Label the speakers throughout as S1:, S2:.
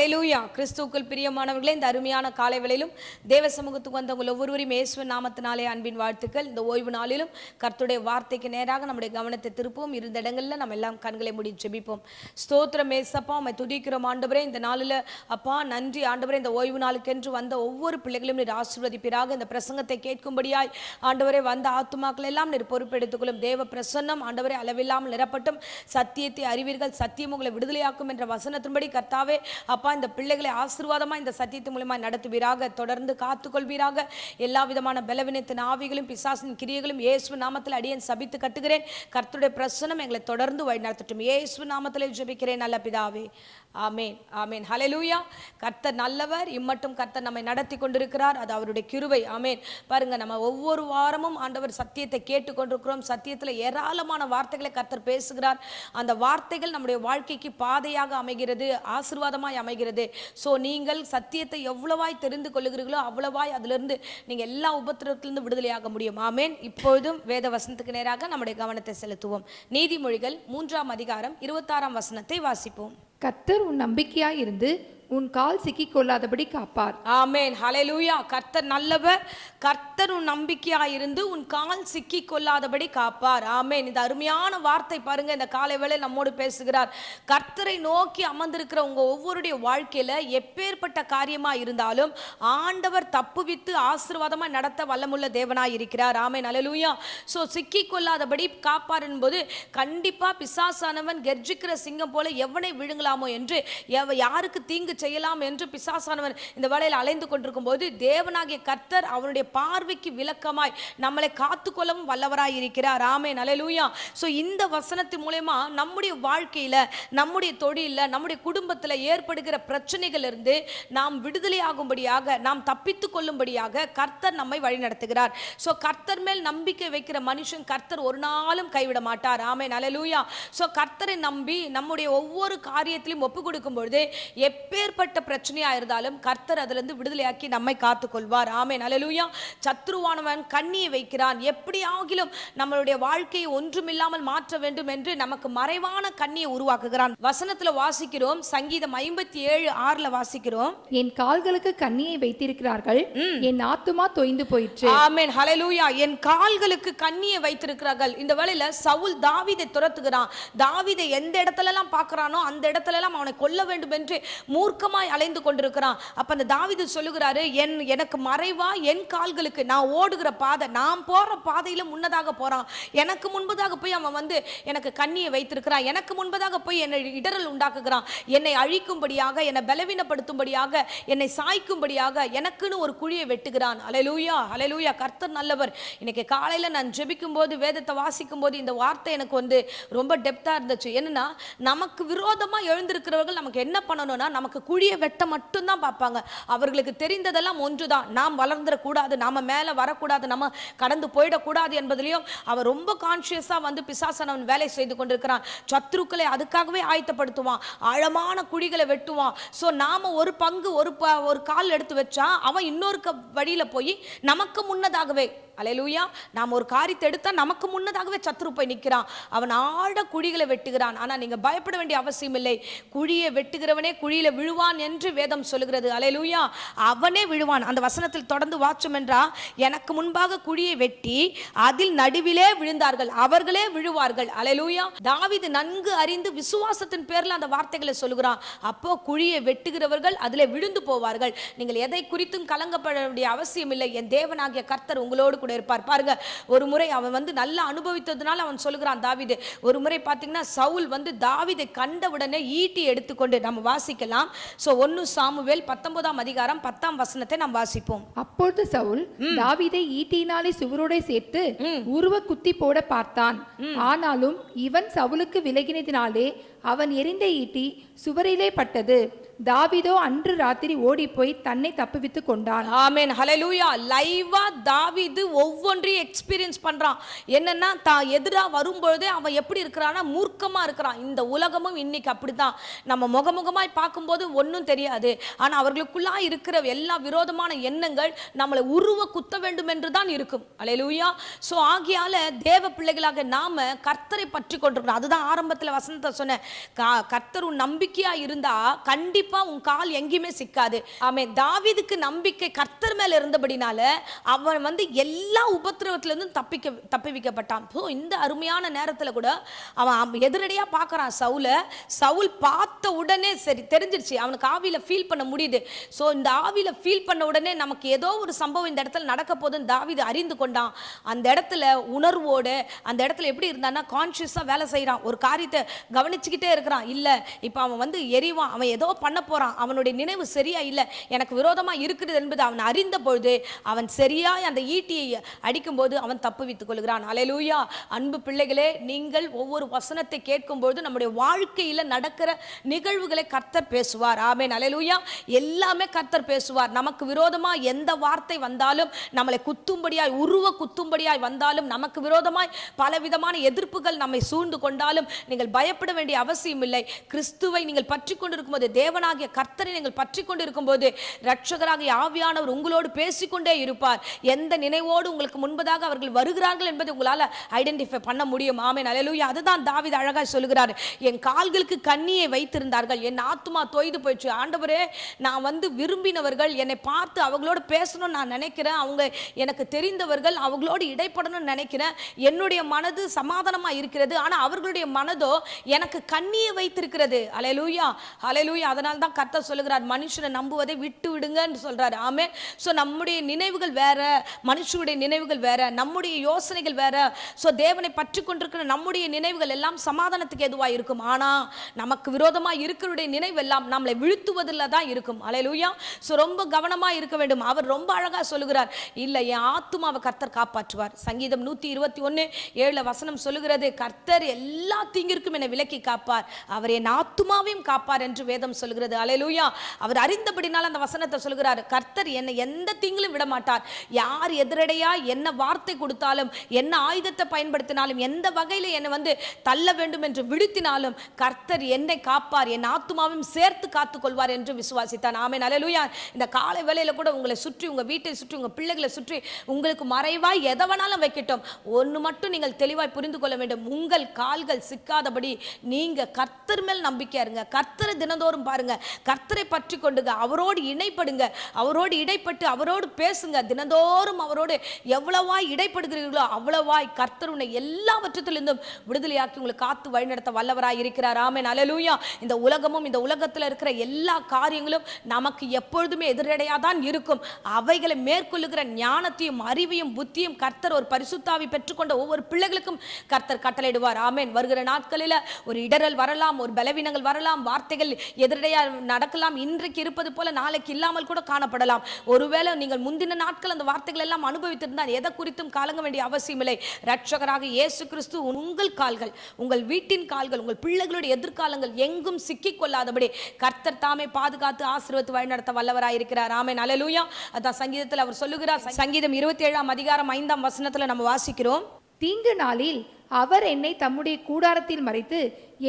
S1: ஹல்லேலூயா. கிறிஸ்துவுக்குள் பிரியமானவர்களே, இந்த அருமையான காலை வேளையிலும் தேவ சமூகத்துக்கு வந்த உங்கள் ஒவ்வொருவரையும் இயேசுவின் நாமத்தினாலே அன்பின் வாழ்த்துக்கள். இந்த ஓய்வு நாளிலும் கர்த்தருடைய வார்த்தைக்கு நேராக நம்முடைய கவனத்தை திருப்போம். இருந்த இடங்களில் நம்ம எல்லாம் கண்களை மூடி ஜெபிப்போம். ஸ்தோத்திரம் ஏசப்பா, உம்மை துதிக்கிறோம் ஆண்டவரே. இந்த நாளில் அப்பா நன்றி ஆண்டவரே. இந்த ஓய்வு நாளுக்கென்று வந்த ஒவ்வொரு பிள்ளைகளையும் நீர் ஆசீர்வதிப்பீராக. இந்த பிரசங்கத்தை கேட்கும்படியாய் ஆண்டவரே வந்த ஆத்துமாக்கள் எல்லாம் நீர் பொறுப்பெடுத்துக்கொள்ளும். தேவ பிரசன்னம் ஆண்டவரே அளவில்லாமல் நிரப்பட்டும். சத்தியத்தை அறிவீர்கள், சத்தியம் உங்களை விடுதலையாக்கும் என்ற வசனத்தின்படி கர்த்தாவே அப்பா இந்த பிள்ளைகளை ஆசீர்வாதமா இந்த சத்தியத்தின் மூலமா நடத்துவீராக. தொடர்ந்து காத்துக்கொள்வீராக. எல்லா விதமான பலவீனத்தின் ஆவிகளும் பிசாசின் கிரியைகளும் இயேசுவின் நாமத்தில் அடியேன் சபித்து கட்டுகிறேன். கர்த்தருடைய பிரசன்னம் எங்களை தொடர்ந்து வழி நடத்தட்டும். இயேசுவின் நாமத்திலே ஜெபிக்கிறேன் நல்ல பிதாவே, ஆமேன் ஆமேன். ஹல்லேலூயா. கர்த்தர் நல்லவர். இம்மட்டும் கர்த்தர் நம்மை நடத்தி கொண்டிருக்கிறார். அது அவருடைய கிருபை. ஆமேன். பாருங்க, நம்ம ஒவ்வொரு வாரமும் ஆண்டவர் சத்தியத்தை கேட்டுக்கொண்டிருக்கிறோம். சத்தியத்தில் ஏராளமான வார்த்தைகளை கர்த்தர் பேசுகிறார். அந்த வார்த்தைகள் நம்முடைய வாழ்க்கைக்கு பாதையாக அமைகிறது, ஆசீர்வாதமாய் அமைகிறது. ஸோ நீங்கள் சத்தியத்தை எவ்வளவாய் தெரிந்து கொள்ளுகிறீர்களோ அவ்வளவாய் அதிலிருந்து நீங்கள் எல்லா உபத்திரத்திலிருந்து விடுதலையாக முடியும். ஆமேன். இப்பொழுதும் வேத வசனத்துக்கு நேராக நம்முடைய கவனத்தை செலுத்துவோம். நீதிமொழிகள் 3ஆம் அதிகாரம் 26ஆம் வசனத்தை வாசிப்போம்.
S2: கர்த்தர் உன் நம்பிக்கையாய் இருந்து உன் கால் சிக்கிக் கொள்ளாதபடி காப்பார்.
S1: ஆமேன். ஹல்லேலூயா. கர்த்தர் நல்லவர். கர்த்தர் உன் நம்பிக்கையாய் இருந்து உன் கால் சிக்கிக் கொள்ளாதபடி காப்பார். ஆமேன். இந்த அருமையான வார்த்தை பாருங்க, இந்த காலை வேளை நம்மோடு பேசுகிறார். கர்த்தரை நோக்கி அமர்ந்திருக்கிற உங்க ஒவ்வொருடைய வாழ்க்கையில எப்பேற்பட்ட காரியமா இருந்தாலும் ஆண்டவர் தப்புவித்து ஆசீர்வாதமா நடத்த வல்லமுள்ள தேவனாய் இருக்கிறார். ஆமேன். ஹல்லேலூயா. ஸோ சிக்கிக் கொள்ளாதபடி காப்பார் என்பது கண்டிப்பா பிசாசானவன் கெர்ஜிக்கிற சிங்கம் போல எவனை விழுங்கலாமோ என்று, யாருக்கு தீங்கு செய்யலாம் என்று பிசாசானவன் இந்த வேளையில் அலைந்து கொண்டிருக்கும் போது தேவனாகிய கர்த்தர் அவருடைய பார்வைக்கு விலக்கமாய் நம்மளை காத்துக்கொள்ளவும் வல்லவராய் இருக்கிறார். ஆமென். ஹல்லேலூயா. ஸோ இந்த வசனத்தின் மூலமா நம்முடைய வாழ்க்கையில, நம்முடைய தொழில, நம்முடைய குடும்பத்தில் ஏற்படுகிற பிரச்சனைகள் இருந்து நாம் விடுதலையாகும்படியாக, நாம் தப்பித்து கொள்ளும்படியாக கர்த்தர் நம்மை வழி நடத்துகிறார். ஸோ கர்த்தர் மேல் நம்பிக்கை வைக்கிற மனுஷன் கர்த்தர் ஒரு நாளும் கைவிட மாட்டார். ஆமென். ஹல்லேலூயா. ஸோ கர்த்தரை நம்பி நம்முடைய ஒவ்வொரு காரியத்திலும் ஒப்பு கொடுக்கும் பொழுது எப்பேற்பட்ட பிரச்சனையா இருந்தாலும் கர்த்தர் அதிலிருந்து விடுதலையாக்கி நம்மை காத்துக்கொள்வார். ஆமென். ஹல்லேலூயா. சத்ருவானவன் கண்ணியை வைக்கிறான். எப்படி ஆகிலும் நம்மளுடைய வாழ்க்கையை ஒன்றுமில்லாமல் மாற்ற வேண்டும் என்று நமக்கு மறைவான கண்ணியை உருவாக்குகிறான். வசனத்துல வாசிக்கிறோம், சங்கீதம் 57:6 வாசிக்கிறோம்,
S2: என் கால்களுக்கு கண்ணியை வைத்திருக்கிறார்கள், என் ஆத்துமா தொய்ந்து போயிற்று.
S1: ஆமென். ஹல்லேலூயா. என் கால்களுக்கு கண்ணியை வைத்திருக்கிறார்கள். இந்த வேளையில சவுல் தாவீதை துரத்துகிறான். தாவீதை எந்த இடத்துல எல்லாம் பார்க்கறானோ அந்த இடத்துல எல்லாம் அவனை கொல்ல வேண்டும் என்று மூர்க்கமாய் அலைந்து கொண்டிருக்கிறான். அப்ப அந்த தாவீது சொல்லுகிறாரு, எனக்கு மறைவா என் கால்களுக்கு, நான் ஓடுகிற பாதை, நான் போற பாதையில முன்னதாக போறான், எனக்கு முன்பதாக போய் அவன் வந்து எனக்கு கண்ணியை வைத்திருக்கிறான், எனக்கு முன்பதாக போய் என்னை இடரல் உண்டாக்குகிறான், என்னை அழிக்கும்படியாக, என்னை பலவீனப்படுத்தும்படியாக, என்னை சாய்க்கும்படியாக எனக்குன்னு ஒரு குழியை வெட்டுகிறான். ஹல்லேலூயா. ஹல்லேலூயா. கர்த்தர் நல்லவர். இன்னைக்கு காலையில நான் ஜெபிக்கும் போது, வேதத்தை வாசிக்கும் போது இந்த வார்த்தை எனக்கு வந்து ரொம்ப டெப்தா இருந்துச்சு. என்னன்னா, நமக்கு விரோதமா எழுந்திருக்கிறவர்கள் நமக்கு என்ன பண்ணணும்னா, நமக்கு குழியை வெட்ட மட்டும்தான் பார்ப்பாங்க. அவர்களுக்கு தெரிந்ததெல்லாம் ஒன்றுதான், நாம் வளர்ந்துடக்கூடாது, நாம மேல வரக்கூடாது, நம்ம கடந்து போயிடக்கூடாது என்பதிலையும் அவர் ரொம்ப கான்சியஸா வந்து பிசாசானவன் வேலை செய்து கொண்டிருக்கிறான். சத்ருக்களை அதுக்காகவே ஆயத்தப்படுத்துவான், ஆழமான குழிகளை வெட்டுவான். ஸோ நாம ஒரு பங்கு ஒரு கால் எடுத்து வச்சா அவன் இன்னொரு வழியில போய் நமக்கு முன்னதாகவே, ஹல்லேலூயா, நாம் ஒரு காரியத்தை எடுத்தா நமக்கு முன்னதாகவே சத்ரு போய் நிற்கிறான். அவன் ஆழ குழிகளை வெட்டுகிறான். ஆனா நீங்க பயப்பட வேண்டிய அவசியம் இல்லை. குழியை வெட்டுகிறவனே குழியில விழுவான் என்று வேதம் சொல்லுகிறது. ஹல்லேலூயா. அவனே விழுவான். அந்த வசனத்தில் தொடர்ந்து வாச்சோம் என்றா, எனக்கு முன்பாக குழியை வெட்டி அதில் நடுவிலே விழுந்தார்கள், அவர்களே விழுவார்கள். ஹல்லேலூயா. தாவீது நன்கு அறிந்து விசுவாசத்தின் பேர்ல அந்த வார்த்தைகளை சொல்லுகிறான். அப்போ குழியை வெட்டுகிறவர்கள் அதிலே விழுந்து போவார்கள். நீங்கள் எதை குறித்தும் கலங்கப்பட வேண்டிய அவசியம் இல்லை. என் தேவனாகிய கர்த்தர் உங்களோடு கூட இருப்பார். பாருங்க, ஒரு முறை அவன் வந்து நல்லா அனுபவித்ததுனால அவன் சொல்லுகிறான். தாவீது ஒரு முறை பார்த்தீங்கன்னா, சவுல் வந்து தாவீதை கண்டவுடனே ஈட்டி எடுத்துக்கொண்டு, நம்ம வாசிக்கலாம். சோ 1 சாமுவேல் 19ஆம் அதிகாரம் 10ஆம் வசனத்தை நாம் வாசிப்போம்.
S2: அப்பொழுது சவுல் தாவீதை ஈட்டியினாலே சுவரோடே சேர்த்து உருவ குத்தி போட பார்த்தான். ஆனாலும் இவன் சவுலுக்கு விலகினதினாலே அவன் எறிந்த ஈட்டி சுவரிலே பட்டது. தாவீதோ அன்று ராத்திரி ஓடி போய் தன்னை தப்புவித்து கொண்டான்.
S1: ஆமென். ஹல்லேலூயா. லைவா தாவீது ஒவ்வொன்றையும் எக்ஸ்பீரியன்ஸ் பண்றான். என்னன்னா, தான் எதிரா வரும்பொழுதே அவன் எப்படி இருக்கிறான்னா, மூர்க்கமா இருக்கிறான். இந்த உலகமும் இன்னைக்கு அப்படித்தான். நம்ம முகமுகமாய் பார்க்கும்போது ஒன்றும் தெரியாது. ஆனா அவர்களுக்குள்ளா இருக்கிற எல்லா விரோதமான எண்ணங்கள் நம்மளை உருவ குத்த வேண்டும் என்று தான் இருக்கும். ஹல்லேலூயா. ஸோ ஆகியால தேவ பிள்ளைகளாக நாம கர்த்தரை பற்றி கொண்டிருக்கிறோம். அதுதான் ஆரம்பத்தில் வசனத்தை சொன்னேன். கர்த்தர் நம்பிக்கையா இருந்தா கண்டிப்பா கண்டிப்பா உன் கால் எங்கேயுமே சிக்காது. ஆமென். தாவீதுக்கு நம்பிக்கை கர்த்தர் மேல இருந்தபடினால அவன் வந்து எல்லா உபத்திரவத்திலிருந்தும் தப்பிவிக்கப்பட்டான். இந்த அருமையான நேரத்துல கூட அவன் எதிரடியா பார்க்கறான் சவுல் பார்த்த உடனே சரி தெரிஞ்சிருச்சு, அவனுக்கு ஆவியில ஃபீல் பண்ண முடியுது. சோ இந்த ஆவியில ஃபீல் பண்ண உடனே நமக்கு ஏதோ ஒரு சம்பவம் இந்த இடத்துல நடக்க போதுன்னு தாவீது அறிந்து கொண்டான். அந்த இடத்துல உணர்வோடு அந்த இடத்துல எப்படி இருந்தான்னா கான்ஷியஸா வேலை செய்யறான், ஒரு காரியத்தை கவனிச்சுக்கிட்டே இருக்கிறான். இல்ல இப்ப அவன் வந்து எரிவான், அவன் ஏதோ பண்ண போறான், அவனுடைய நினைவு சரியா இல்ல, எனக்கு விரோதமா இருக்குது என்பது அவன் அறிந்த பொழுது அவன் சரியாய் அந்த ஈட்டியை அடிக்கும் போது அவன் தப்புவித்துக் கொள்கிறான். அல்லேலூயா. அன்பு பிள்ளைகளே, நீங்கள் ஒவ்வொரு வசனத்தை கேட்கும் பொழுது நம்முடைய வாழ்க்கையில நடக்கிற நிகழ்வுகளை கர்த்தர் பேசுவார். ஆமென். அல்லேலூயா. எல்லாமே கர்த்தர் பேசுவார். நமக்கு விரோதமா எந்த வார்த்தை வந்தாலும், நம்மளை குத்தும்படியாய் குத்தும்படியாய் வந்தாலும், நமக்கு விரோதமாய் பலவிதமான எதிர்ப்புகள் நம்மை சூழ்ந்து கொண்டாலும் நீங்கள் பயப்பட வேண்டிய அவசியம் இல்லை. கிறிஸ்துவை நீங்கள் பற்றி கொண்டிருக்கும் போது, தேவனாகிய கர்த்தரை நீங்கள் பற்றி கொண்டிருக்கும் போது, இரட்சகராகிய ஆவியானவர் உங்களோடு பேசிக்கொண்டே இருப்பார். எந்த நினைவோடு உங்களுக்கு முன்பதாக அவர்கள் வருகிறார்கள் என்பதை உங்களால் ஐடென்டிஃபை பண்ண முடியும். ஆமென். அல்லேலூயா. அதுதான் தாவீது அழகாய் சொல்லுகிறார், என் கால்களுக்கு கண்ணியை வைத்திருந்தார்கள், என் ஆத்துமா தோய்து போயிடுச்சு. ஆண்டவரே, நான் வந்து விரும்பினவர்கள் என்னை பார்த்து அவங்களோடு பேசணும்னு நான் நினைக்கிறேன், அவங்க எனக்கு தெரிந்தவர்கள், அவங்களோடு இடைப்படணும்னு நினைக்கிறேன், என்னுடைய மனது சமாதானமா இருக்கிறது, ஆனா அவர்களுடைய மனதோ எனக்கு கண்ணியை வைத்திருக்கிறது. அல்லேலூயா. அல்லேலூயா. அதனால தான் கர்த்தர் சொல்லுகிறார், மனுஷனை நம்புவதை விட்டு விடுங்கன்னு சொல்றாரு. ஆமென். சோ நம்முடைய நினைவுகள் வேற, மனுஷனுடைய நினைவுகள் வேற, நம்முடைய யோசனைகள் வேற. சோ தேவனை பற்றி கொண்டிருக்கிற நம்முடைய நினைவுகள் எல்லாம் சமாதானத்துக்கு எதுவாக இருக்கும். ஆனா நமக்கு விரோதமா இருக்கிறவருடைய நினைவு எல்லாம் நம்மளை வீழ்த்துவதில் தான் இருக்கும். அல்லேலூயா. சோ ரொம்ப கவனமா இருக்க வேண்டும். அவர் ரொம்ப அழகா சொல்லுகிறார், இல்ல என் ஆத்துமாவை கர்த்தர் காப்பாற்றுவார். சங்கீதம் 121:7 வசனம் சொல்லுகிறது, கர்த்தர் எல்லா தீங்கிற்கும் என்னை விலக்கி காப்பார், அவர் என் ஆத்துமாவையும் காப்பார் என்று வேதம் சொல்லுகிறது. அல்லேலூயா. அவர் அறிந்தபடினால் அந்த வசனத்தை சொல்லுகிறார், கர்த்தர் என்னை எந்த தீங்கிலும் விட மாட்டார். யார் எதிரடையா என்ன வார்த்தை கொடுத்தாலும், என்ன ஆயுதத்தை பயன்படுத்தினாலும், எந்த வகையில என்னை வந்து தள்ள வேண்டும் என்று விடுத்தினாலும் கர்த்தர் என்னை காப்பார், என் ஆத்துமாவையும் சேர்த்து காத்துக் கொள்வார் என்று விசுவாசித்தான். ஆமென். அல்லேலூயா. இந்த காலை வேளையில கூட உங்களை சுற்றி, உங்க வீட்டை சுற்றி, உங்க பிள்ளைகளை சுற்றி உங்களுக்கு மறைவாய் எதை வேணாலும் வைக்கட்டும், ஒன்று மட்டும் நீங்கள் தெளிவாய் புரிந்து கொள்ள வேண்டும், உங்கள் கால்கள் சிக்காதபடி நீங்க கர்த்தர் மேல் நம்பிக்கையா இருங்க. கர்த்தரை தினந்தோறும் பாருங்க, கர்த்தரை பற்றி கொண்டுங்க, அவரோடு இணைப்படுங்க, அவரோடு இடைப்பட்டு அவரோடு பேசுங்க. தினந்தோறும் அவரோடு எவ்வளவாய் இடைப்படுகிறீர்களோ அவ்வளவாய் கர்த்தர் உன்னை எல்லாவற்றிலிருந்தும் விடுதலையாக்கி உங்களை காத்து வழிநடத்த வல்லவராய் இருக்கிறார். ஆமென். அல்லேலூயா. இந்த உலகமும் இந்த உலகத்தில் இருக்கிற எல்லா காரியங்களும் நமக்கு எப்பொழுதுமே எதிரடையாதான் இருக்கும். அவைகளை மேற்கொள்ளுகிற ஞானத்தையும் அறிவையும் புத்தியும் கர்த்தர் ஒரு பரிசுத்தாவி பெற்றுக்கொண்ட ஒவ்வொரு பிள்ளைகளுக்கும் கர்த்தர் கட்டளையிடுவார். ஆமென். வருகிற நாட்களில் ஒரு இடரல் வரலாம், ஒரு பலவீனங்கள் வரலாம், வார்த்தைகள் எதிரடையா நடக்கலாம், இன்றைக்கு இருப்பது போல நாளைக்கு இல்லாமல் கூட காணப்படலாம். ஒருவேளை நீங்கள் முந்தின நாட்கள் அந்த வார்த்தைகள் எல்லாம் அனுபவித்திருந்தால் எதை குறித்தும் கலங்க வேண்டிய அவசியம் இல்லை. இரட்சகராக இயேசு கிறிஸ்து உங்கள் கால்கள், உங்கள் வீட்டின் கால்கள், உங்கள் பிள்ளைகளுடைய எதிர்காலங்கள் எங்கும் சிக்கிக் கொள்ளாதபடி கர்த்தர் தாமே பாதுகாத்து ஆசீர்வதித்து வழிநடத்த வல்லவராய் இருக்கிறார். ஆமென். அல்லேலூயா. அதான் சங்கீதத்தில் அவர் சொல்லுகிறார். சங்கீதம் 27:5 நம்ம வாசிக்கிறோம்,
S2: தீங்கு நாளில் அவர் என்னை தம்முடைய கூடாரத்தில் மறைத்து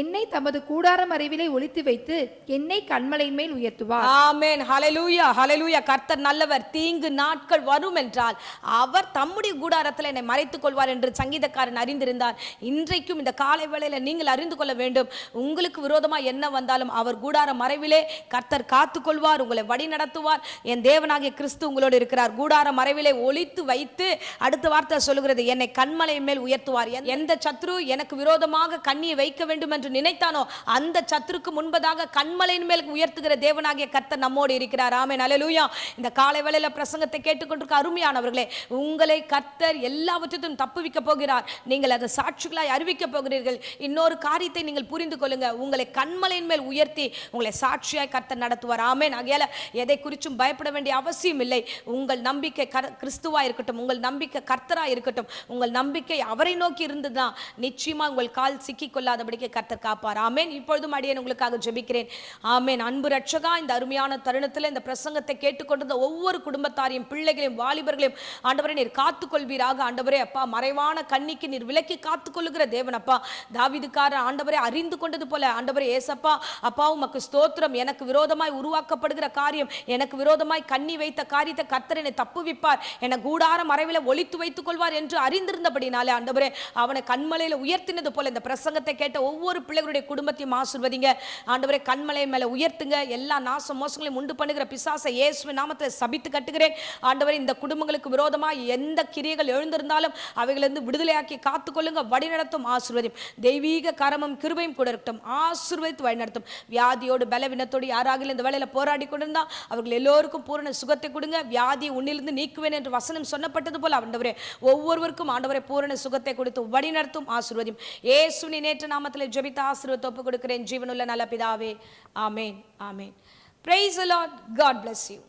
S2: என்னை தமது கூடார மறைவிலே ஒளித்து வைத்து என்னை கண்மலையின் மேல் உயர்த்துவார்.
S1: ஆமென். ஹல்லேலூயா. ஹல்லேலூயா. கர்த்தர் நல்லவர். தீங்கு நாட்கள் வரும் என்றால் அவர் தம்முடைய கூடாரத்தில் என்னை மறைத்துக் கொள்வார் என்று சங்கீதக்காரன் அறிந்திருந்தார். இன்றைக்கும் இந்த காலை வேளையில நீங்கள் அறிந்து கொள்ள வேண்டும், உங்களுக்கு விரோதமாக என்ன வந்தாலும் அவர் கூடார மறைவிலே கர்த்தர் காத்துக்கொள்வார், உங்களை வழி நடத்துவார். என் தேவனாகிய கிறிஸ்து உங்களோடு இருக்கிறார். கூடார மறைவிலே ஒளித்து வைத்து, அடுத்த வார்த்தை சொல்லுகிறது, என்னை கண்மலையின் மேல் உயர்த்துவார். எந்த சத்ரு எனக்கு விரோதமாக கண்ணியை வைக்க வேண்டும் என்று நினைத்தானோ அந்த சத்துருக்கு முன்பதாக கண்மலையின் மேல் உயர்த்துகிற தேவனாகிய கர்த்தர் நம்மோடு இருக்கிறார். ஆமென். அல்லேலூயா. இந்த காலை வேளையில பிரசங்கத்தை கேட்டுக்கொண்டிருக்க அருமையானவர்களே, உங்களை கர்த்தர் எல்லாவற்றையும் தப்புவிக்க போகிறார். நீங்கள் அதை சாட்சிகளாய் அறிவிக்க போகிறீர்கள். இன்னொரு காரியத்தை நீங்கள் புரிந்து கொள்ளுங்க, உங்களை கண்மலையின் மேல் உயர்த்தி உங்களை சாட்சியாய் கர்த்தர் நடத்துவார். ஆமென். ஆகையால எதை குறித்தும் பயப்பட வேண்டிய அவசியம் இல்லை. உங்கள் நம்பிக்கை கிறிஸ்துவா இருக்கட்டும், உங்கள் நம்பிக்கை கர்த்தரா இருக்கட்டும், உங்கள் நம்பிக்கை அவரை நோக்கி இருந்ததுதான் நிச்சயமா உங்கள் கால் சிக்கிக் கொள்ளாதபடிக்கு கர்த்தர் காப்பார். ஆமென். இப்பொழுதும் அடியேன் உங்களுக்காக ஜெபிக்கிறேன். ஆமென். அன்பு ரட்சகா, இந்த அருமையான தருணத்தில் இந்த பிரசங்கத்தை கேட்டுக்கொண்டிருந்த ஒவ்வொரு குடும்பத்தாரையும், பிள்ளைகளையும், வாலிபர்களையும் ஆண்டவரே நீர் காத்துக்கொள்வீராக. ஆண்டவரே அப்பா, மறைவான கண்ணிக்கு நீர் விலக்கி காத்துக்கொள்ளுகிற தேவன் அப்பா. தாவீதுக்காரர் ஆண்டவரே அறிந்து கொண்டது போல ஆண்டவரே ஏசப்பா அப்பா உமக்கு ஸ்தோத்திரம். எனக்கு விரோதமாய் உருவாக்கப்படுகிற காரியம், எனக்கு விரோதமாய் கண்ணி வைத்த காரியத்தை கர்த்தர் என்னை தப்புவிப்பார், என்னை கூடார மறைவில ஒளித்து வைத்துக் கொள்வார் என்று அறிந்திருந்தபடினாலே ஆண்டவரே அவனை கண்மலையில உயர்த்தினது போல இந்த பிரசங்கத்தை கேட்ட ஒவ்வொரு ஒவ்வொரு பிள்ளைகளுடைய குடும்பத்தையும் ஆசீர்வதிங்க ஆண்டவரே. கண்மலை மேல உயர்த்துங்க. எல்லா நாச மோசங்களையும் உண்டு பண்ணுகிற பிசாசை இயேசுவின் நாமத்தில் சபித்து கட்டுகிறேன் ஆண்டவரே. இந்த குடும்பங்களுக்கு விரோதமாக எந்த கிரியைகள் எழுந்திருந்தாலும் அவைகளிலிருந்து விடுதலையாக்கி காத்துக்கொள்ளுங்க, வழிநடத்தும், ஆசீர்வதியும். தெய்வீக கரமும் கிருபையும் கூட இருக்கட்டும், ஆசீர்வதித்து வழிநடத்தும். வியாதியோடு பலவீனத்தோடு யாராக இந்த வேளையில போராடி கொண்டிருந்தா அவர்கள் எல்லோருக்கும் பூரண சுகத்தை கொடுங்க. வியாதியை உன்னிலிருந்து நீக்குவேன் என்று வசனம் சொன்னப்பட்டது போல ஆண்டவரே ஒவ்வொருவருக்கும் ஆண்டவரே பூரண சுகத்தை கொடுத்து வழிநடத்தும், ஆசீர்வதியும். இயேசுவின் நேற்று நாமத்தில் ஜெபித்த ஆசீர்வாதத்தை ஒப்புக் கொடுக்கிறேன் ஜீவனுள்ள நல்ல பிதாவே. ஆமென், ஆமென். Praise the Lord. God bless you.